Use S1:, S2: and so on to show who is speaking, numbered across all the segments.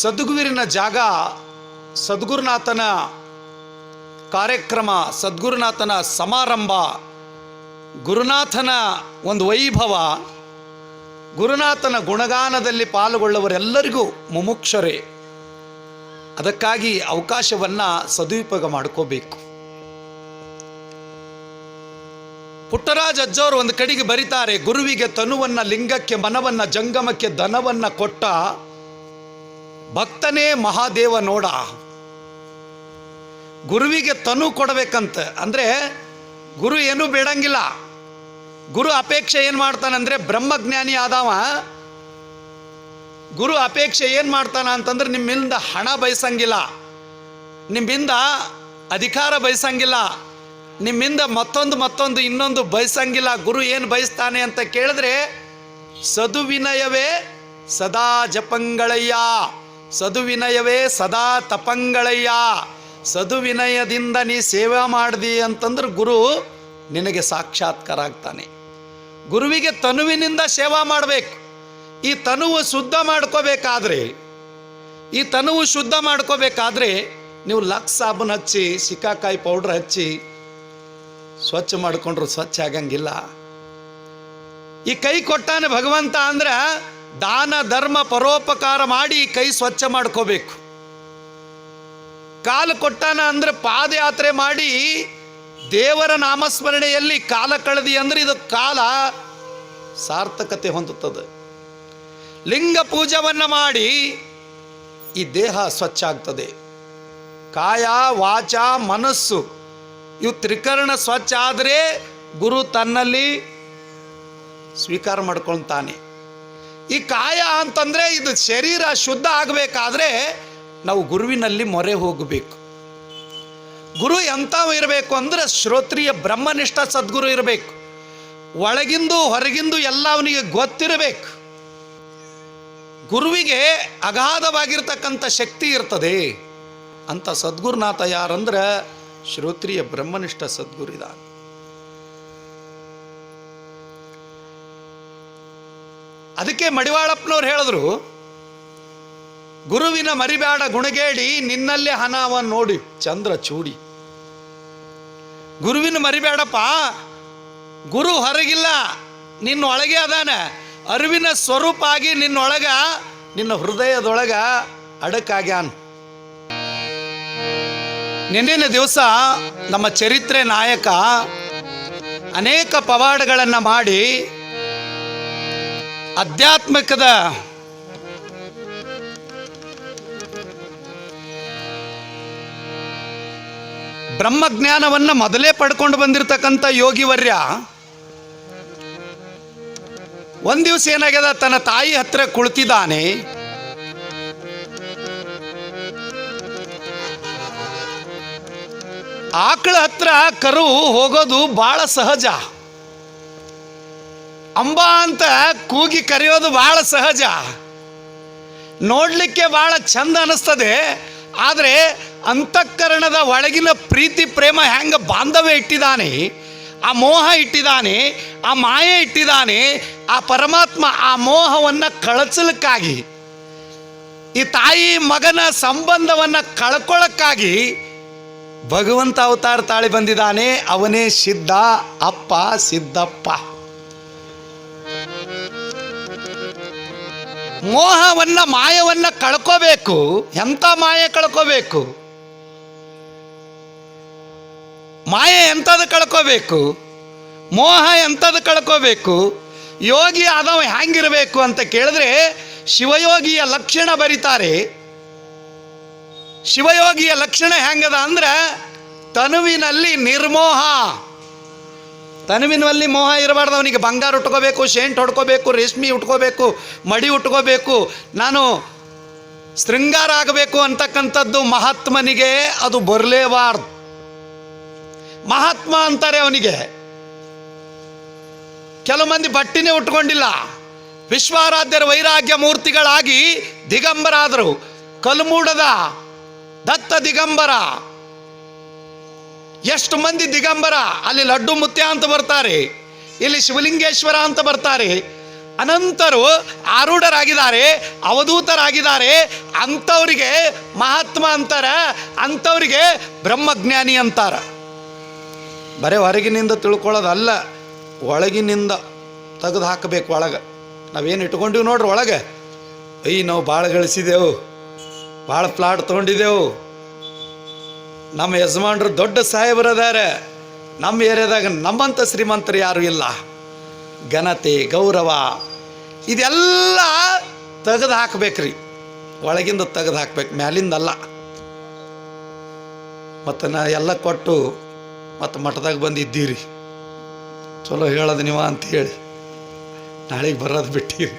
S1: ಸದ್ಗುರುವಿನ ಜಾಗ, ಸದ್ಗುರುನಾಥನ ಕಾರ್ಯಕ್ರಮ, ಸದ್ಗುರುನಾಥನ ಸಮಾರಂಭ, ಗುರುನಾಥನ ಒಂದು ವೈಭವ, ಗುರುನಾಥನ ಗುಣಗಾನದಲ್ಲಿ ಪಾಲ್ಗೊಳ್ಳುವರೆಲ್ಲರಿಗೂ ಮುಮುಕ್ಷರೇ. ಅದಕ್ಕಾಗಿ ಅವಕಾಶವನ್ನು ಸದುಪಯೋಗ ಮಾಡ್ಕೋಬೇಕು. ಪುಟ್ಟರಾಜ ಅಜ್ಜವರು ಒಂದು ಕಡೆಗೆ ಬರೀತಾರೆ, ಗುರುವಿಗೆ ತನುವನ್ನು ಲಿಂಗಕ್ಕೆ, ಮನವನ್ನು ಜಂಗಮಕ್ಕೆ, ಧನವನ್ನು ಕೊಟ್ಟ ಭಕ್ತನೇ ಮಹಾದೇವ ನೋಡ. ಗುರುವಿಗೆ ತನು ಕೊಡಬೇಕಂತ ಅಂದರೆ ಗುರು ಏನೂ ಬೇಡಂಗಿಲ್ಲ. ಗುರು ಅಪೇಕ್ಷೆ ಏನು ಮಾಡ್ತಾನಂದರೆ, ಬ್ರಹ್ಮಜ್ಞಾನಿ ಆದವ ಗುರು ಅಪೇಕ್ಷೆ ಏನು ಮಾಡ್ತಾನ ಅಂತಂದ್ರೆ, ನಿಮ್ಮಿಂದ ಹಣ ಬಯಸಂಗಿಲ್ಲ, ನಿಮ್ಮಿಂದ ಅಧಿಕಾರ ಬಯಸಂಗಿಲ್ಲ, ನಿಮ್ಮಿಂದ ಮತ್ತೊಂದು ಇನ್ನೊಂದು ಬಯಸಂಗಿಲ್ಲ. ಗುರು ಏನು ಬಯಸ್ತಾನೆ ಅಂತ ಕೇಳಿದ್ರೆ, ಸದುವಿನಯವೇ ಸದಾ ಜಪಂಗಳಯ್ಯ, ಸದುವಿನಯವೇ ಸದಾ ತಪಂಗಳಯ್ಯ, ಸದುವಿನಯದಿಂದ ನೀ ಸೇವೆ ಮಾಡಿದಿ ಅಂತಂದ್ರೆ ಗುರು ನಿನಗೆ ಸಾಕ್ಷಾತ್ಕಾರ ಆಗ್ತಾನೆ. ಗುರುವಿಗೆ ತನುವಿನಿಂದ ಸೇವಾ ಮಾಡಬೇಕು. ಈ ತನುವು ಶುದ್ಧ ಮಾಡ್ಕೋಬೇಕಾದ್ರೆ ನೀವು ಲಕ್ಸ್ ಸಾಬೂನು ಹಚ್ಚಿ, ಸಿಕ್ಕಾಕಾಯಿ ಪೌಡ್ರ್ ಹಚ್ಚಿ ಸ್ವಚ್ಛ ಮಾಡಿಕೊಂಡ್ರು ಸ್ವಚ್ಛ ಆಗಂಗಿಲ್ಲ. ಈ ಕೈ ಕೊಟ್ಟಾನೆ ಭಗವಂತ ಅಂದ್ರೆ ದಾನ ಧರ್ಮ ಪರೋಪಕಾರ ಮಾಡಿ ಕೈ ಸ್ವಚ್ಛ ಮಾಡ್ಕೋಬೇಕು. ಕಾಲು ಕೊಟ್ಟಾನ ಅಂದ್ರೆ ಪಾದಯಾತ್ರೆ ಮಾಡಿ ದೇವರ ನಾಮಸ್ಮರಣೆಯಲ್ಲಿ ಕಾಲ ಕಳೆದಿ ಅಂದ್ರೆ ಇದು ಕಾಲ ಸಾರ್ಥಕತೆ ಹೊಂದುತ್ತದೆ. ಲಿಂಗ ಪೂಜವನ್ನು ಮಾಡಿ ಈ ದೇಹ ಸ್ವಚ್ಛ ಆಗ್ತದೆ. ಕಾಯ ವಾಚ ಮನಸ್ಸು ಇವು ತ್ರಿಕರಣ ಸ್ವಚ್ಛ ಆದರೆ ಗುರು ತನ್ನಲ್ಲಿ ಸ್ವೀಕಾರ ಮಾಡ್ಕೊಳ್ತಾನೆ. ಈ ಕಾಯ ಅಂತಂದರೆ ಇದು ಶರೀರ ಶುದ್ಧ ಆಗಬೇಕಾದ್ರೆ ನಾವು ಗುರುವಿನಲ್ಲಿ ಮೊರೆ ಹೋಗಬೇಕು. ಗುರು ಎಂಥವು ಇರಬೇಕು ಅಂದರೆ ಶ್ರೋತ್ರಿಯ ಬ್ರಹ್ಮನಿಷ್ಠ ಸದ್ಗುರು ಇರಬೇಕು. ಒಳಗಿಂದು ಹೊರಗಿಂದು ಎಲ್ಲ ಅವನಿಗೆ ಗೊತ್ತಿರಬೇಕು. ಗುರುವಿಗೆ ಅಗಾಧವಾಗಿರ್ತಕ್ಕಂಥ ಶಕ್ತಿ ಇರ್ತದೆ. ಅಂತ ಸದ್ಗುರುನಾಥ ಯಾರಂದ್ರೆ ಶ್ರೋತ್ರಿಯ ಬ್ರಹ್ಮನಿಷ್ಠ ಸದ್ಗುರು ಇದ್ದಾನೆ. ಅದಕ್ಕೆ ಮಡಿವಾಳಪ್ಪನವ್ರು ಹೇಳಿದ್ರು, ಗುರುವಿನ ಮರಿಬೇಡ ಗುಣಗೇಡಿ, ನಿನ್ನಲ್ಲೇ ಹಣವ ನೋಡಿ ಚಂದ್ರ ಚೂಡಿ. ಗುರುವಿನ ಮರಿಬೇಡಪ್ಪ, ಗುರು ಹೊರಗಿಲ್ಲ, ನಿನ್ನೊಳಗೆ ಅದಾನ. ಅರಿವಿನ ಸ್ವರೂಪ ಆಗಿ ನಿನ್ನೊಳಗ, ನಿನ್ನ ಹೃದಯದೊಳಗ ಅಡಕಾಗ್ಯಾನ. ನಿನ್ನಿನ ದಿವಸ ನಮ್ಮ ಚರಿತ್ರೆ ನಾಯಕ ಅನೇಕ ಪವಾಡಗಳನ್ನು ಮಾಡಿ ಆಧ್ಯಾತ್ಮಿಕದ ಬ್ರಹ್ಮಜ್ಞಾನವನ್ನು ಮೊದಲೇ ಪಡ್ಕೊಂಡು ಬಂದಿರತಕ್ಕಂಥ ಯೋಗಿವರ್ಯ ಒಂದು ದಿವಸ ಏನಾಗ್ಯದ, ತನ್ನ ತಾಯಿ ಹತ್ರ ಕುಳಿತಿದ್ದಾನೆ. ಆಕಳ ಹತ್ರ ಕರು ಹೋಗೋದು ಬಹಳ ಸಹಜ. ಅಂಬಾ ಅಂತ ಕೂಗಿ ಕರೆಯೋದು ಬಹಳ ಸಹಜ, ನೋಡಲಿಕ್ಕೆ ಬಹಳ ಚಂದ ಅನ್ನಿಸ್ತದೆ. ಆದರೆ ಅಂತಃಕರಣದ ಒಳಗಿನ ಪ್ರೀತಿ ಪ್ರೇಮ ಹೆಂಗೆ ಬಾಂಧವ್ಯ ಇಟ್ಟಿದ್ದಾನೆ, ಆ ಮೋಹ ಇಟ್ಟಿದ್ದಾನೆ, ಆ ಮಾಯೆ ಇಟ್ಟಿದ್ದಾನೆ, ಆ ಪರಮಾತ್ಮ ಆ ಮೋಹವನ್ನು ಕಳಚಲಿಕ್ಕಾಗಿ, ಈ ತಾಯಿ ಮಗನ ಸಂಬಂಧವನ್ನು ಕಳ್ಕೊಳ್ಳಕ್ಕಾಗಿ ಭಗವಂತ ಅವತಾರ ತಾಳಿ ಬಂದಿದ್ದಾನೆ. ಅವನೇ ಸಿದ್ಧ ಅಪ್ಪ ಸಿದ್ದಪ್ಪ. ಮೋಹವನ್ನ ಮಾಯವನ್ನ ಕಳ್ಕೋಬೇಕು. ಎಂಥ ಮಾಯೆ ಕಳ್ಕೋಬೇಕು? ಮಾಯೆ ಎಂಥದ್ದು ಕಳ್ಕೋಬೇಕು? ಮೋಹ ಎಂಥದ್ದು ಕಳ್ಕೋಬೇಕು? ಯೋಗಿ ಆದವ ಹೆಂಗಿರಬೇಕು ಅಂತ ಕೇಳಿದ್ರೆ ಶಿವಯೋಗಿಯ ಲಕ್ಷಣ ಬರೀತಾರೆ. ಶಿವಯೋಗಿಯ ಲಕ್ಷಣ ಹೆಂಗದ ಅಂದ್ರೆ ತನುವಿನಲ್ಲಿ ನಿರ್ಮೋಹ. ತನುವಿನಲ್ಲಿ ಮೋಹ ಇರಬಾರ್ದು. ಅವನಿಗೆ ಬಂಗಾರ ಉಟ್ಕೋಬೇಕು, ಶೇಂಟ್ ಹೊಡ್ಕೋಬೇಕು, ರೇಷ್ಮೆ ಉಟ್ಕೋಬೇಕು, ಮಡಿ ಉಟ್ಕೋಬೇಕು, ನಾನು ಶೃಂಗಾರ ಆಗಬೇಕು ಅಂತಕ್ಕಂಥದ್ದು ಮಹಾತ್ಮನಿಗೆ ಅದು ಬರಲೇಬಾರ್ದು. ಮಹಾತ್ಮ ಅಂತಾರೆ ಅವನಿಗೆ. ಕೆಲವು ಮಂದಿ ಬಟ್ಟಿನೇ ಉಟ್ಕೊಂಡಿಲ್ಲ, ವಿಶ್ವಾರಾಧ್ಯರ ವೈರಾಗ್ಯ ಮೂರ್ತಿಗಳಾಗಿ ದಿಗಂಬರಾದರು. ಕಲ್ಮೂಡದ ದತ್ತ ದಿಗಂಬರ, ಎಷ್ಟು ಮಂದಿ ದಿಗಂಬರ. ಅಲ್ಲಿ ಲಡ್ಡು ಮುತ್ಯ ಅಂತ ಬರ್ತಾರೆ, ಇಲ್ಲಿ ಶಿವಲಿಂಗೇಶ್ವರ ಅಂತ ಬರ್ತಾರೆ. ಅನಂತರು ಆರೂಢರಾಗಿದ್ದಾರೆ, ಅವಧೂತರಾಗಿದ್ದಾರೆ. ಅಂಥವರಿಗೆ ಮಹಾತ್ಮ ಅಂತಾರ, ಅಂಥವರಿಗೆ ಬ್ರಹ್ಮಜ್ಞಾನಿ ಅಂತಾರ. ಬರೀ ಹೊರಗಿನಿಂದ ತಿಳ್ಕೊಳ್ಳೋದಲ್ಲ, ಒಳಗಿನಿಂದ ತೆಗೆದು ಹಾಕಬೇಕು. ಒಳಗೆ ನಾವೇನು ಇಟ್ಕೊಂಡಿವಿ ನೋಡ್ರಿ, ಒಳಗೆ ನಾವು ಭಾಳ ಗಳಿಸಿದೆವು, ಭಾಳ ಪ್ಲಾಟ್ ತೊಗೊಂಡಿದ್ದೆವು, ನಮ್ಮ ಯಜಮಾನ್ರು ದೊಡ್ಡ ಸಾಹೇಬರದಾರೆ, ನಮ್ಮ ಏರಿಯಾದಾಗ ನಮ್ಮಂಥ ಶ್ರೀಮಂತರು ಯಾರೂ ಇಲ್ಲ, ಘನತೆ ಗೌರವ ಇದೆಲ್ಲ ತೆಗೆದು ಹಾಕ್ಬೇಕ್ರಿ. ಒಳಗಿಂದ ತೆಗೆದು ಹಾಕ್ಬೇಕು, ಮ್ಯಾಲಿಂದಲ್ಲ. ಮತ್ತು ನಾ ಎಲ್ಲ ಕೊಟ್ಟು ಮತ್ತು ಮಠದಾಗ ಬಂದಿದ್ದೀರಿ, ಚಲೋ ಹೇಳೋದು ನೀವು ಅಂತ ಹೇಳಿ ನಾಳೆಗೆ ಬರೋದು ಬಿಟ್ಟಿರಿ.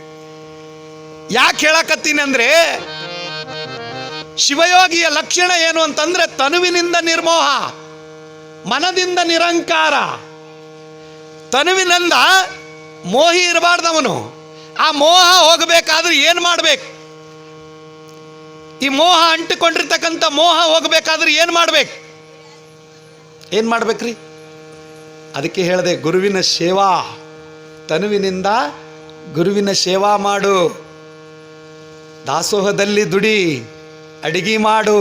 S1: ಯಾಕೆ ಹೇಳಕತ್ತೀನಿ ಅಂದರೆ, ಶಿವಯೋಗಿಯ ಲಕ್ಷಣ ಏನು ಅಂತಂದ್ರೆ ತನುವಿನಿಂದ ನಿರ್ಮೋಹ, ಮನದಿಂದ ನಿರಂಕಾರ. ತನುವಿನಿಂದ ಮೋಹಿ ಇರಬಾರ್ದವನು. ಆ ಮೋಹ ಹೋಗಬೇಕಾದ್ರೆ ಏನು ಮಾಡ್ಬೇಕು? ಈ ಮೋಹ ಅಂಟಿಕೊಂಡಿರ್ತಕ್ಕಂಥ ಮೋಹ ಹೋಗಬೇಕಾದ್ರೆ ಏನು ಮಾಡ್ಬೇಕು? ಏನು ಮಾಡ್ಬೇಕ್ರಿ? ಅದಕ್ಕೆ ಹೇಳಿದೆ, ಗುರುವಿನ ಸೇವಾ. ತನುವಿನಿಂದ ಗುರುವಿನ ಸೇವಾ ಮಾಡು, ದಾಸೋಹದಲ್ಲಿ ದುಡಿ, ಅಡಿಗೆ ಮಾಡು,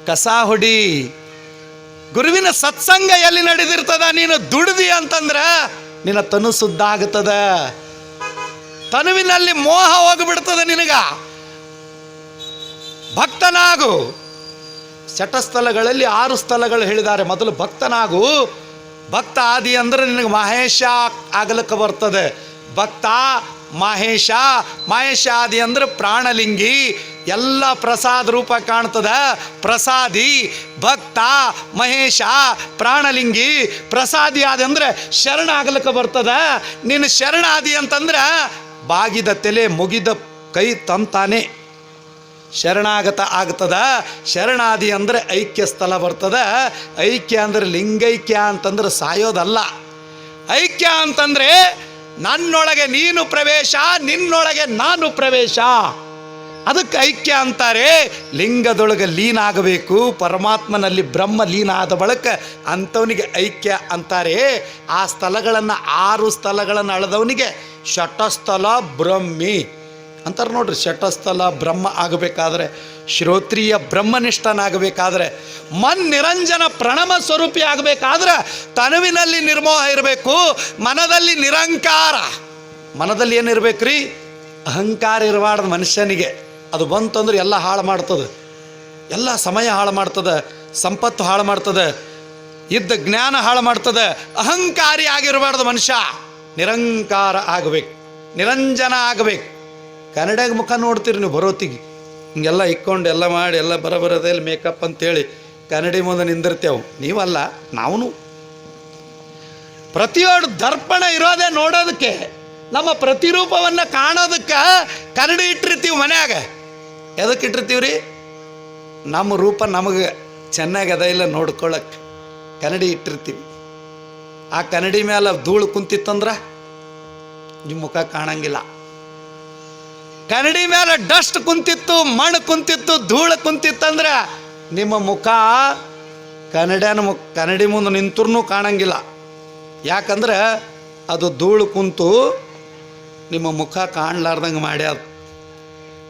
S1: ಕಸ ಹೊಡಿ. ಗುರುವಿನ ಸತ್ಸಂಗ ಎಲ್ಲಿ ನಡೆದಿರ್ತದ, ನೀನು ದುಡಿದಿ ಅಂತಂದ್ರೆ ನಿನ್ನ ತನು ಶುದ್ಧ ಆಗ್ತದ. ತನುವಿನಲ್ಲಿ ಮೋಹ ಹೋಗಿಬಿಡ್ತದೆ ನಿನಗ. ಭಕ್ತನಾಗು. ಶಟಸ್ಥಲಗಳಲ್ಲಿ 6 ಸ್ಥಳಗಳು ಹೇಳಿದ್ದಾರೆ. ಮೊದಲು ಭಕ್ತನಾಗು. ಭಕ್ತ ಆದಿ ಅಂದ್ರೆ ನಿನಗೆ ಮಹೇಶ ಆಗಲಿಕ್ಕೆ ಬರ್ತದೆ. ಭಕ್ತ ಮಹೇಶ, ಮಹೇಶ ಆದಿ ಅಂದ್ರೆ ಪ್ರಾಣಲಿಂಗಿ, ಎಲ್ಲ ಪ್ರಸಾದ ರೂಪ ಕಾಣ್ತದ. ಪ್ರಸಾದಿ ಭಕ್ತ ಮಹೇಶ ಪ್ರಾಣಲಿಂಗಿ ಪ್ರಸಾದಿ ಆದಿ ಅಂದ್ರೆ ಶರಣ ಆಗಲಿಕ್ಕೆ ಬರ್ತದ. ನೀನು ಶರಣಾದಿ ಅಂತಂದ್ರೆ ಬಾಗಿದ ತಲೆ ಮುಗಿದ ಕೈ ತಂತಾನೆ ಶರಣಾಗತ ಆಗ್ತದ. ಶರಣಾದಿ ಅಂದರೆ ಐಕ್ಯ ಸ್ಥಳ ಬರ್ತದ. ಐಕ್ಯ ಅಂದ್ರೆ ಲಿಂಗೈಕ್ಯ ಅಂತಂದ್ರೆ ಸಾಯೋದಲ್ಲ. ಐಕ್ಯ ಅಂತಂದ್ರೆ ನನ್ನೊಳಗೆ ನೀನು ಪ್ರವೇಶ, ನಿನ್ನೊಳಗೆ ನಾನು ಪ್ರವೇಶ. ಅದಕ್ಕೆ ಐಕ್ಯ ಅಂತಾರೆ. ಲಿಂಗದೊಳಗೆ ಲೀನ ಆಗಬೇಕು, ಪರಮಾತ್ಮನಲ್ಲಿ ಬ್ರಹ್ಮ ಲೀನ ಆದ ಬಳಿಕ ಅಂಥವನಿಗೆ ಐಕ್ಯ ಅಂತಾರೆ. ಆ ಸ್ಥಳಗಳನ್ನು 6 ಸ್ಥಳಗಳನ್ನು ಅಳೆದವನಿಗೆ ಶಟಸ್ಥಲ ಬ್ರಹ್ಮಿ ಅಂತಾರೆ ನೋಡ್ರಿ. ಶಟಸ್ಥಲ ಬ್ರಹ್ಮ ಆಗಬೇಕಾದ್ರೆ, ಶ್ರೋತ್ರಿಯ ಬ್ರಹ್ಮನಿಷ್ಠನಾಗಬೇಕಾದ್ರೆ, ನಿರಂಜನ ಪ್ರಣಮ ಸ್ವರೂಪಿ ಆಗಬೇಕಾದ್ರೆ ತನುವಿನಲ್ಲಿ ನಿರ್ಮೋಹ ಇರಬೇಕು, ಮನದಲ್ಲಿ ನಿರಂಕಾರ. ಮನದಲ್ಲಿ ಏನಿರ್ಬೇಕ್ರಿ? ಅಹಂಕಾರ ಇರಬಾರ್ದು ಮನುಷ್ಯನಿಗೆ. ಅದು ಬಂತಂದ್ರೆ ಎಲ್ಲ ಹಾಳು ಮಾಡ್ತದೆ, ಎಲ್ಲ ಸಮಯ ಹಾಳು ಮಾಡ್ತದೆ, ಸಂಪತ್ತು ಹಾಳು ಮಾಡ್ತದೆ, ಇದ್ದ ಜ್ಞಾನ ಹಾಳು ಮಾಡ್ತದೆ. ಅಹಂಕಾರಿ ಆಗಿರಬಾರ್ದು ಮನುಷ್ಯ. ನಿರಂಕಾರ ಆಗಬೇಕು, ನಿರಂಜನ ಆಗಬೇಕು. ಕನ್ನಡಾಗ ಮುಖ ನೋಡ್ತೀರಿ ನೀವು ಬರೋತಿಗೆ, ಹಿಂಗೆಲ್ಲ ಇಕ್ಕೊಂಡು ಎಲ್ಲ ಮಾಡಿ ಎಲ್ಲ ಬರೋದಲ್ಲಿ ಮೇಕಪ್ ಅಂತೇಳಿ ಕನ್ನಡಿ ಮುಂದೆ ನಿಂದಿರ್ತೇವೆ. ನೀವಲ್ಲ, ನಾವು. ಪ್ರತಿಯೊಂದು ದರ್ಪಣ ಇರೋದೇ ನೋಡೋದಕ್ಕೆ, ನಮ್ಮ ಪ್ರತಿರೂಪವನ್ನು ಕಾಣೋದಕ್ಕೆ ಕನ್ನಡಿ ಇಟ್ಟಿರ್ತೀವಿ ಮನ್ಯಾಗ. ಎದಕ್ಕೆ ಇಟ್ಟಿರ್ತೀವಿ ರೀ? ನಮ್ಮ ರೂಪ ನಮಗೆ ಚೆನ್ನಾಗಿ ಅದ ಇಲ್ಲ ನೋಡ್ಕೊಳ್ಳೋಕ್ಕೆ ಕನ್ನಡಿ ಇಟ್ಟಿರ್ತೀವಿ. ಆ ಕನ್ನಡಿ ಮೇಲೆ ಧೂಳು ಕುಂತಿತ್ತಂದ್ರೆ ನಿಮ್ಮ ಮುಖ ಕಾಣಂಗಿಲ್ಲ. ಕನ್ನಡಿ ಮೇಲೆ ಡಸ್ಟ್ ಕುಂತಿತ್ತು, ಮಣ್ಣು ಕುಂತಿತ್ತು, ಧೂಳು ಕುಂತಿತ್ತಂದ್ರೆ ನಿಮ್ಮ ಮುಖ ಕನ್ನಡಿ ಮುಂದೆ ನಿಂತರೂ ಕಾಣಂಗಿಲ್ಲ. ಯಾಕಂದ್ರೆ ಅದು ಧೂಳು ಕುಂತು ನಿಮ್ಮ ಮುಖ ಕಾಣಲಾರ್ದಂಗೆ ಮಾಡ್ಯಾದ.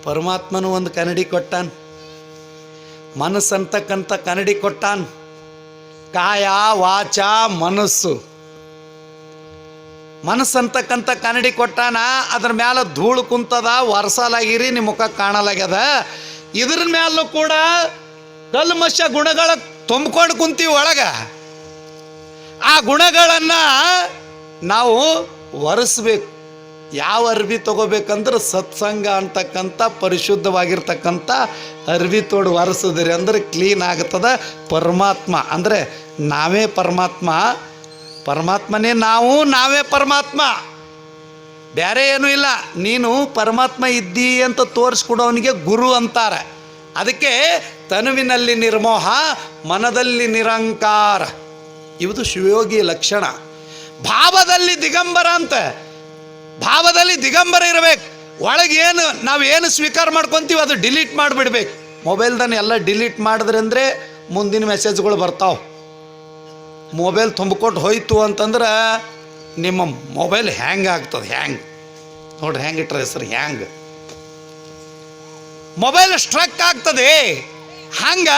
S1: ಪರಮಾತ್ಮನು ಒಂದು ಕನ್ನಡಿ ಕೊಟ್ಟಾನ, ಮನಸ್ಸಂತಕ್ಕಂಥ ಕನ್ನಡಿ ಕೊಟ್ಟಾನ. ಕಾಯ ವಾಚ ಮನಸ್ಸು, ಮನಸ್ಸಂತಕ್ಕಂಥ ಕನ್ನಡಿ ಕೊಟ್ಟಾನ. ಅದ್ರ ಮ್ಯಾಲ ಧೂಳು ಕುಂತದ, ವರ್ಸಲಾಗಿರಿ, ನಿಮ್ಮ ಮುಖ ಕಾಣಲಾಗ್ಯದ. ಇದ್ರ ಮ್ಯಾಲೂ ಕೂಡ ಕಲ್ಮಶ ಗುಣಗಳ ತುಂಬಿಕೊಂಡು ಕುಂತೀವಿ ಒಳಗೆ. ಆ ಗುಣಗಳನ್ನು ನಾವು ಒರೆಸ್ಬೇಕು. ಯಾವ ಅರ್ವಿ ತಗೋಬೇಕಂದ್ರೆ ಸತ್ಸಂಗ ಅಂತಕ್ಕಂಥ ಪರಿಶುದ್ಧವಾಗಿರ್ತಕ್ಕಂಥ ಅರ್ವಿ ತೋಡು ಒರೆಸಿದ್ರಿ ಅಂದ್ರೆ ಕ್ಲೀನ್ ಆಗ್ತದ. ಪರಮಾತ್ಮ ಅಂದರೆ ನಾವೇ ಪರಮಾತ್ಮ, ಪರಮಾತ್ಮನೇ ನಾವು, ನಾವೇ ಪರಮಾತ್ಮ, ಬೇರೆ ಏನೂ ಇಲ್ಲ. ನೀನು ಪರಮಾತ್ಮ ಇದ್ದೀ ಅಂತ ತೋರಿಸ್ಕೊಡೋವನಿಗೆ ಗುರು ಅಂತಾರೆ. ಅದಕ್ಕೆ ತನುವಿನಲ್ಲಿ ನಿರ್ಮೋಹ, ಮನದಲ್ಲಿ ನಿರಂಕಾರ. ಇವುದು ಶಿವಯೋಗಿ ಲಕ್ಷಣ. ಭಾವದಲ್ಲಿ ದಿಗಂಬರ ಅಂತ. ಭಾವದಲ್ಲಿ ದಿಗಂಬರ ಇರಬೇಕು. ಒಳಗೇನು ನಾವೇನು ಸ್ವೀಕಾರ ಮಾಡ್ಕೊತೀವಿ ಅದು ಡಿಲೀಟ್ ಮಾಡಿಬಿಡ್ಬೇಕು. ಮೊಬೈಲ್ದಾನೆ ಎಲ್ಲ ಡಿಲೀಟ್ ಮಾಡಿದ್ರೆ ಅಂದರೆ ಮುಂದಿನ ಮೆಸೇಜ್ಗಳು ಬರ್ತಾವೆ. ಮೊಬೈಲ್ ತುಂಬಿಕೊಟ್ಟು ಹೋಯ್ತು ಅಂತಂದ್ರೆ ನಿಮ್ಮ ಮೊಬೈಲ್ ಹ್ಯಾಂಗ್ ಆಗ್ತದೆ. ನೋಡ್ರಿ ಹೆಂಗಿಟ್ರ ಹೆಸರು ಹ್ಯಾಂಗ ಮೊಬೈಲ್ ಸ್ಟ್ರಕ್ ಆಗ್ತದೆ. ಹಂಗ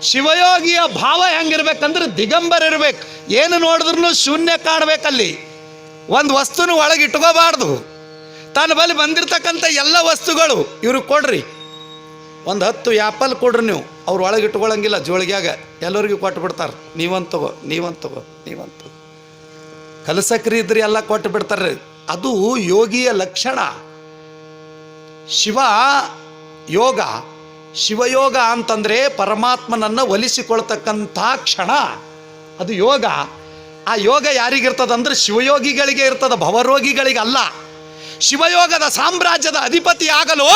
S1: ಶಿವಯೋಗಿಯ ಭಾವ ಹೆಂಗಿರ್ಬೇಕಂದ್ರೆ ದಿಗಂಬರ ಇರ್ಬೇಕು. ಏನು ನೋಡಿದ್ರು ಶೂನ್ಯ ಕಾಣಬೇಕಲ್ಲಿ. ಒಂದು ವಸ್ತುನ ಒಳಗೆ ಇಟ್ಕೋಬಾರ್ದು. ತನ್ನ ಬಳಿ ಬಂದಿರತಕ್ಕಂಥ ಎಲ್ಲ ವಸ್ತುಗಳು ಇವ್ರಿಗೆ ಕೊಡ್ರಿ. ಒಂದು 10 ಆ್ಯಪಲ್ ಕೊಡ್ರಿ ನೀವು, ಅವ್ರು ಒಳಗೆ ಇಟ್ಕೊಳ್ಳಂಗಿಲ್ಲ, ಜೋಳಿಗ್ಯಾಗ ಎಲ್ಲರಿಗೂ ಕೊಟ್ಟು ಬಿಡ್ತಾರೆ. ನೀವಂತ ತಗೋ, ನೀವಂತ ತಗೋ, ನೀವಂತ ತಗೋ. ಕಲಸಕ್ರಿ ಇದ್ರಿ ಎಲ್ಲ ಕೊಟ್ಟು ಬಿಡ್ತಾರೆ. ಅದು ಯೋಗಿಯ ಲಕ್ಷಣ. ಶಿವಯೋಗ ಅಂತಂದರೆ ಪರಮಾತ್ಮನನ್ನು ಒಲಿಸಿಕೊಳ್ತಕ್ಕಂಥ ಕ್ಷಣ, ಅದು ಯೋಗ. ಆ ಯೋಗ ಯಾರಿಗಿರ್ತದಂದ್ರೆ ಶಿವಯೋಗಿಗಳಿಗೆ ಇರ್ತದ, ಭವರೋಗಿಗಳಿಗೆ ಅಲ್ಲ. ಶಿವಯೋಗದ ಸಾಮ್ರಾಜ್ಯದ ಅಧಿಪತಿ ಆಗಲು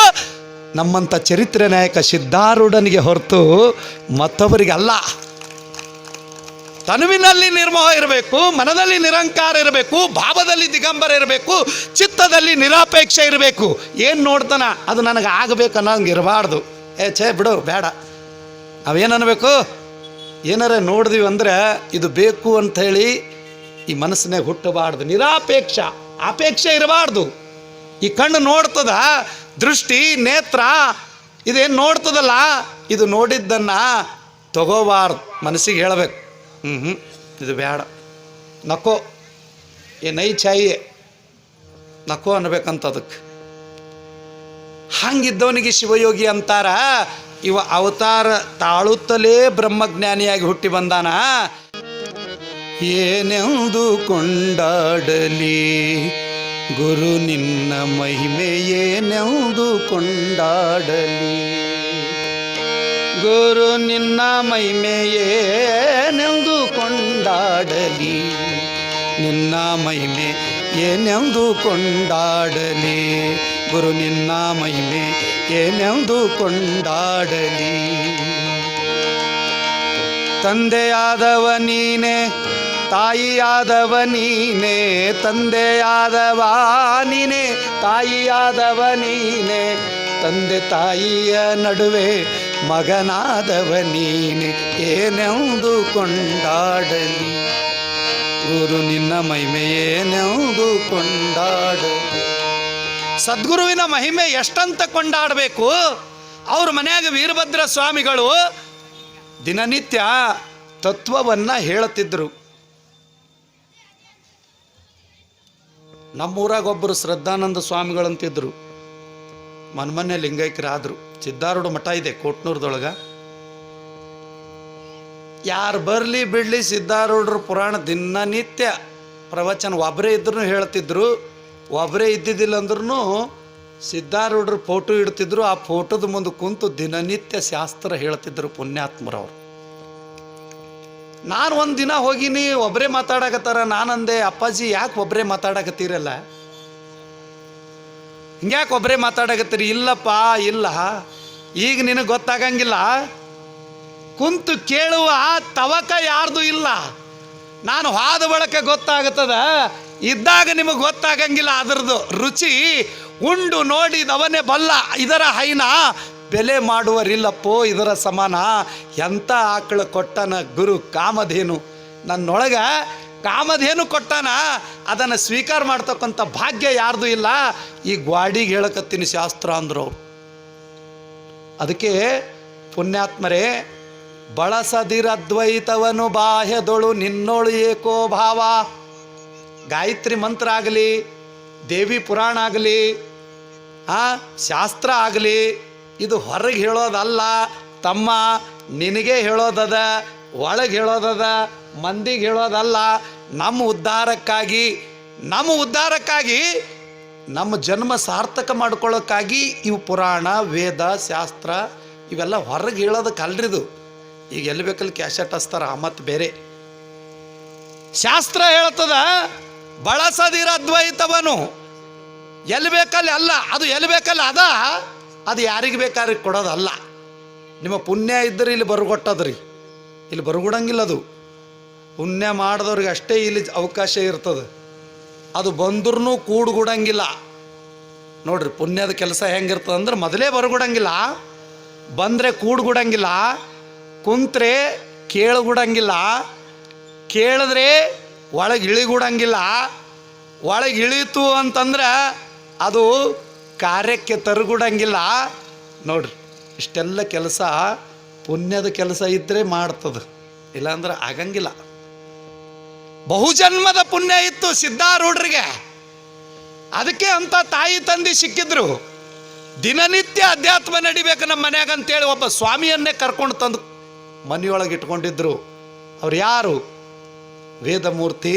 S1: ನಮ್ಮಂಥ ಚರಿತ್ರೆ ನಾಯಕ ಸಿದ್ಧಾರೂಢನಿಗೆ ಹೊರತು ಮತ್ತೊಬ್ಬರಿಗೆ ಅಲ್ಲ. ತನುವಿನಲ್ಲಿ ನಿರ್ಮೋಹ ಇರಬೇಕು, ಮನದಲ್ಲಿ ನಿರಂಕಾರ ಇರಬೇಕು, ಭಾವದಲ್ಲಿ ದಿಗಂಬರ ಇರಬೇಕು, ಚಿತ್ತದಲ್ಲಿ ನಿರಾಪೇಕ್ಷೆ ಇರಬೇಕು. ಏನು ನೋಡ್ತಾನ ಅದು ನನಗೆ ಆಗಬೇಕು ಅನ್ನೋಂಗೆ ಇರಬಾರ್ದು. ಛೇ ಬಿಡು ಬೇಡ. ನಾವೇನು ಅನ್ಬೇಕು, ಏನಾರ ನೋಡಿದ್ವಿ ಅಂದರೆ ಇದು ಬೇಕು ಅಂಥೇಳಿ ಈ ಮನಸ್ಸಿನಾಗ ಹುಟ್ಟಬಾರ್ದು. ನಿರಾಪೇಕ್ಷ, ಅಪೇಕ್ಷೆ ಇರಬಾರ್ದು. ಈ ಕಣ್ಣು ನೋಡ್ತದ, ದೃಷ್ಟಿ ನೇತ್ರ ಇದೇನು ನೋಡ್ತದಲ್ಲ, ಇದು ನೋಡಿದ್ದನ್ನು ತಗೋಬಾರ್ದು. ಮನಸ್ಸಿಗೆ ಹೇಳಬೇಕು, ಇದು ಬೇಡ, ನಕೋ, ನೈ ಚಾಯಿಯೇ ನಕೋ ಅನ್ಬೇಕಂತ. ಅದಕ್ಕೆ ಹಂಗಿದ್ದವನಿಗೆ ಶಿವಯೋಗಿ ಅಂತಾರ. ಇವ ಅವತಾರ ತಾಳುತ್ತಲೇ ಬ್ರಹ್ಮಜ್ಞಾನಿಯಾಗಿ ಹುಟ್ಟಿ ಬಂದಾನ. ಏನೆಂದು ಕೊಂಡಾಡಲಿ ಗುರು ನಿನ್ನ ಮಹಿಮೆ, ಏನೆಂದು ಕೊಂಡಾಡಲಿ ಗುರು ನಿನ್ನ ಮಹಿಮೆ, ಏನೆಂದು ಕೊಂಡಾಡಲಿ ನಿನ್ನ ಮಹಿಮೆ, ಏನೆಂದು ಕೊಂಡಾಡಲಿ ಗುರು ನಿನ್ನ ಮಹಿಮೆ, ಏನೆಂದು ಕೊಂಡಾಡಲಿ. ತಂದೆಯಾದವ ನೀನೆ, ತಾಯಿಯಾದವ ನೀನೆ, ತಂದೆಯಾದವ ನೀನೆ, ತಾಯಿಯಾದವ ನೀನೆ, ತಂದೆ ತಾಯಿಯ ನಡುವೆ ಮಗನಾದವ ನೀನೆ, ಏನೆಂದು ಕೊಂಡಾಡಲಿ ಗುರು ನಿನ್ನ ಮಹಿಮೆ, ಏನೆಂದು ಕೊಂಡಾಡಲಿ. ಸದ್ಗುರುವಿನ ಮಹಿಮೆ ಎಷ್ಟಂತ ಕೊಂಡಾಡಬೇಕು. ಅವ್ರ ಮನೆಯಾಗ ವೀರಭದ್ರ ಸ್ವಾಮಿಗಳು ದಿನನಿತ್ಯ ತತ್ವವನ್ನು ಹೇಳುತ್ತಿದ್ದರು. ನಮ್ಮೂರಾಗ ಒಬ್ಬರು ಶ್ರದ್ಧಾನಂದ ಸ್ವಾಮಿಗಳಂತಿದ್ರು. ಮೊನ್ನೆ ಲಿಂಗೈಕ್ಯರಾದರು. ಸಿದ್ಧಾರೂಢ ಮಠ ಇದೆ ಕೋಟ್ನೂರದೊಳಗೆ. ಯಾರು ಬರಲಿ ಬಿಡಲಿ ಸಿದ್ಧಾರೂಢರ ಪುರಾಣ ದಿನನಿತ್ಯ ಪ್ರವಚನ ಒಬ್ಬರೇ ಇದ್ರೂ ಹೇಳ್ತಿದ್ರು. ಒಬ್ಬರೇ ಇದ್ದಿದ್ದಿಲ್ಲ ಅಂದ್ರೂ ಸಿದ್ಧಾರೂಢರ ಫೋಟೋ ಇಡ್ತಿದ್ರು. ಆ ಫೋಟೋದ ಮುಂದೆ ಕುಂತು ದಿನನಿತ್ಯ ಶಾಸ್ತ್ರ ಹೇಳ್ತಿದ್ರು ಪುಣ್ಯಾತ್ಮರವರು. ನಾನು ಒಂದು ದಿನ ಹೋಗಿನಿ, ಒಬ್ಬರೇ ಮಾತಾಡಕತ್ತಾರ. ನಾನಂದೆ, ಅಪ್ಪಾಜಿ ಯಾಕೆ ಒಬ್ಬರೇ ಮಾತಾಡಕತ್ತೀರಲ್ಲ, ಹಿಂಗ್ಯಾಕೆ ಒಬ್ಬರೇ ಮಾತಾಡಕತ್ತೀರಿ? ಇಲ್ಲಪ್ಪ ಇಲ್ಲ, ಈಗ ನಿನಗೆ ಗೊತ್ತಾಗಂಗಿಲ್ಲ, ಕುಂತು ಕೇಳುವ ತವಕ ಯಾರ್ದು ಇಲ್ಲ. ನಾನು ಹಾದ ಬಳಕ ಗೊತ್ತಾಗುತ್ತದ, ಇದ್ದಾಗ ನಿಮಗೆ ಗೊತ್ತಾಗಂಗಿಲ್ಲ ಅದರದ್ದು ರುಚಿ. ಉಂಡು ನೋಡಿದವನೇ ಬಲ್ಲ, ಇದರ ಹೈನ ಬೆಲೆ ಮಾಡುವರಿಲ್ಲಪ್ಪೋ ಇದರ ಸಮಾನ. ಎಂಥ ಆಕಳು ಕೊಟ್ಟನ ಗುರು ಕಾಮಧೇನು, ನನ್ನೊಳಗೆ ಕಾಮಧೇನು ಕೊಟ್ಟಾನ, ಅದನ್ನು ಸ್ವೀಕಾರ ಮಾಡ್ತಕ್ಕಂಥ ಭಾಗ್ಯ ಯಾರ್ದು ಇಲ್ಲ. ಈ ಗ್ವಾಡಿಗೆ ಹೇಳಕತ್ತೀನಿ ಶಾಸ್ತ್ರ ಅಂದರು. ಅದಕ್ಕೆ ಪುಣ್ಯಾತ್ಮರೇ, ಬಳಸದಿರದ್ವೈತವನು ಬಾಹ್ಯದೊಳು ನಿನ್ನೋಳು ಏಕೋ ಭಾವ. ಗಾಯತ್ರಿ ಮಂತ್ರ ಆಗಲಿ, ದೇವಿ ಪುರಾಣ ಆಗಲಿ, ಶಾಸ್ತ್ರ ಆಗಲಿ, ಇದು ಹೊರಗೆ ಹೇಳೋದಲ್ಲ ತಮ್ಮ, ನಿನಗೆ ಹೇಳೋದದ, ಒಳಗೆ ಹೇಳೋದದ, ಮಂದಿಗೆ ಹೇಳೋದಲ್ಲ. ನಮ್ಮ ಉದ್ಧಾರಕ್ಕಾಗಿ ನಮ್ಮ ಜನ್ಮ ಸಾರ್ಥಕ ಮಾಡ್ಕೊಳ್ಳೋಕ್ಕಾಗಿ ಇವು ಪುರಾಣ ವೇದ ಶಾಸ್ತ್ರ ಇವೆಲ್ಲ ಹೊರಗೆ ಹೇಳೋದಕ್ಕೆ ಅಲ್ರಿದು. ಈಗ ಎಲ್ಲಿ ಬೇಕಲ್ಲಿ ಕ್ಯಾಸೆಟ್ ಹಚ್ತಾರ, ಮತ್ತು ಬೇರೆ ಶಾಸ್ತ್ರ ಹೇಳ್ತದ ಬಳಸದಿರ ಅದ್ವೈತವನು. ಎಲ್ಲಿ ಬೇಕಲ್ಲಿ ಅಲ್ಲ, ಅದು ಎಲ್ಲಿ ಬೇಕಲ್ಲ ಅದು ಯಾರಿಗೆ ಬೇಕಾದ್ರೆ ಕೊಡೋದಲ್ಲ. ನಿಮ್ಮ ಪುಣ್ಯ ಇದ್ದರೆ ಇಲ್ಲಿ ಬರುಗೊಟ್ಟದ್ರಿ, ಇಲ್ಲಿ ಬರುಗುಡಂಗಿಲ್ಲ. ಅದು ಪುಣ್ಯ ಮಾಡಿದವ್ರಿಗೆ ಅಷ್ಟೇ ಇಲ್ಲಿ ಅವಕಾಶ ಇರ್ತದೆ. ಅದು ಬಂದ್ರೂ ಕೂಡುಗುಡಂಗಿಲ್ಲ. ನೋಡ್ರಿ, ಪುಣ್ಯದ ಕೆಲಸ ಹೆಂಗಿರ್ತದೆ ಅಂದ್ರೆ ಮೊದಲೇ ಬರುಗುಡಂಗಿಲ್ಲ, ಬಂದರೆ ಕೂಡುಗುಡಂಗಿಲ್ಲ, ಕುಂತ್ರೆ ಕೇಳುಗುಡಂಗಿಲ್ಲ, ಕೇಳಿದ್ರೆ ಒಳಗೆ ಇಳಿಗುಡಂಗಿಲ್ಲ. ಒಳಗೆ ಇಳೀತು ಅಂತಂದ್ರೆ ಅದು ಕಾರ್ಯಕ್ಕೆ ತರುಗುಡಂಗಿಲ್ಲ. ನೋಡ್ರಿ, ಇಷ್ಟೆಲ್ಲ ಕೆಲಸ ಪುಣ್ಯದ ಕೆಲಸ ಇದ್ದರೆ ಮಾಡ್ತದೆ, ಇಲ್ಲಾಂದ್ರೆ ಆಗಂಗಿಲ್ಲ. ಬಹುಜನ್ಮದ ಪುಣ್ಯ ಇತ್ತು ಸಿದ್ಧಾರೂಢರಿಗೆ, ಅದಕ್ಕೆ ಅಂತ ತಾಯಿ ತಂದೆ ಸಿಕ್ಕಿದ್ರು. ದಿನನಿತ್ಯ ಅಧ್ಯಾತ್ಮ ನಡಿಬೇಕು ನಮ್ಮ ಮನ್ಯಾಗ ಅಂತೇಳಿ ಒಬ್ಬ ಸ್ವಾಮಿಯನ್ನೇ ಕರ್ಕೊಂಡು ತಂದು ಮನೆಯೊಳಗೆ ಇಟ್ಕೊಂಡಿದ್ರು. ಅವ್ರು ಯಾರು? ವೇದಮೂರ್ತಿ